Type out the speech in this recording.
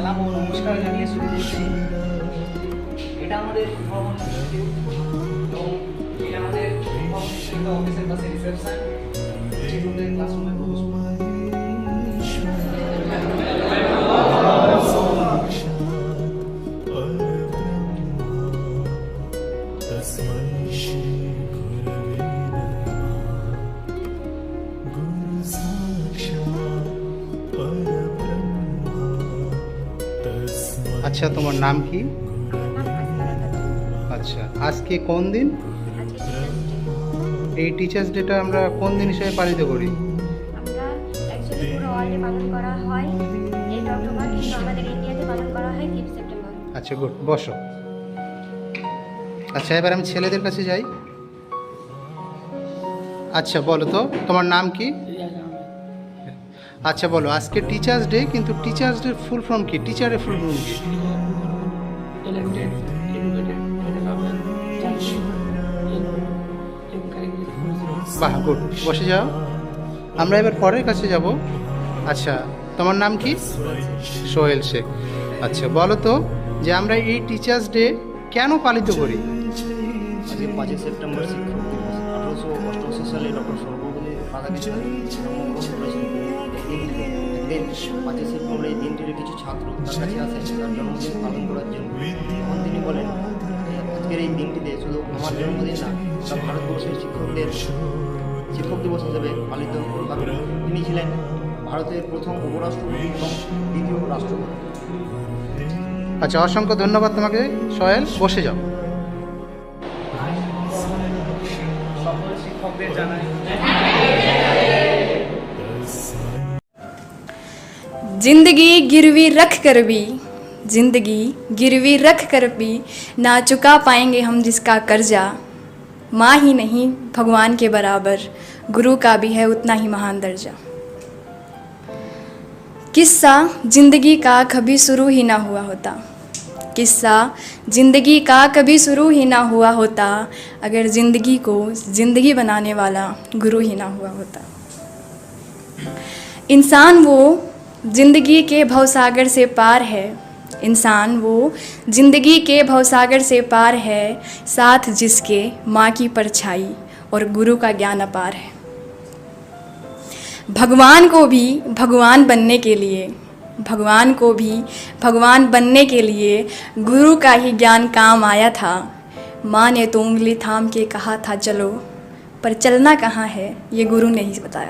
সালাম ও নমস্কার জানিয়ে শুরু করছি। এটা আমাদের ভবন এবং এটা আমাদের অফিসের পাশে রিসেপশন, আমাদের ক্লাসরুমে প্রবেশ। আচ্ছা, তোমার নাম কি? আচ্ছা, আজকে কোন দিন? এই টিচার্স ডেটা আমরা কোন দিন হিসেবে পালিত করি? আমরা অ্যাকচুয়ালি পুরো ওয়ার্ল্ডে পালন করা হয় 8 অক্টোবর, কিন্তু আমাদের ইন্ডিয়াতে পালন করা হয় 5 সেপ্টেম্বর। আচ্ছা, গুড, বসো। আচ্ছা, এবার আমি ছেলেদের কাছে যাই। আচ্ছা, বলো তো তোমার নাম কি? আচ্ছা, বলো আজকে টিচার্স ডে, কিন্তু টিচার্স ডে ফুল ফর্ম কি? টিচারের ফুল ফর্ম কি? বাহ, গুড, বসে যাও। আমরা এবার পরের কাছে যাব। আচ্ছা, তোমার নাম কি? সোহেল শেখ। আচ্ছা, বলো তো যে আমরা এই টিচার্স ডে কেন পালিত করি? আজকে 5 সেপ্টেম্বর শিক্ষক দিবস। 1888 সালে ডক্টর সর্বপল্লী রাধাকৃষ্ণন জন্মগ্রহণ করেছেন এই দিনটিতে। একদিন 5 সেপ্টেম্বর এই দিনটির কিছু ছাত্র তার কাছে আসেন তার জন্মদিন পালন করার জন্য। তখন তিনি বলেন, আজকের এই দিনটিতে শুধু আমার জন্মদিন না, তা ভারতবর্ষের শিক্ষকদের শিক্ষক দিবস হিসেবে পালিত, কারণ তিনি ছিলেন ভারতের প্রথম উপরাষ্ট্রপতি এবং দ্বিতীয় রাষ্ট্রপতি। আচ্ছা, অসংখ্য ধন্যবাদ তোমাকে সোহেল, বসে যাও। সকল শিক্ষকদের জানাই जिंदगी गिरवी रख कर भी, जिंदगी गिरवी रख कर भी ना चुका पाएंगे हम जिसका कर्जा। माँ ही नहीं भगवान के बराबर, गुरु का भी है उतना ही महान दर्जा। किस्सा जिंदगी का कभी शुरू ही ना हुआ होता, किस्सा जिंदगी का कभी शुरू ही ना हुआ होता, अगर जिंदगी को जिंदगी बनाने वाला गुरु ही ना हुआ होता। इंसान वो जिंदगी के भवसागर से पार है, इंसान वो जिंदगी के भवसागर से पार है, साथ जिसके माँ की परछाई और गुरु का ज्ञान अपार है। भगवान को भी भगवान बनने के लिए, भगवान को भी भगवान बनने के लिए गुरु का ही ज्ञान काम आया था। माँ ने तो उंगली थाम के कहा था चलो, पर चलना कहाँ है ये गुरु ने ही बताया।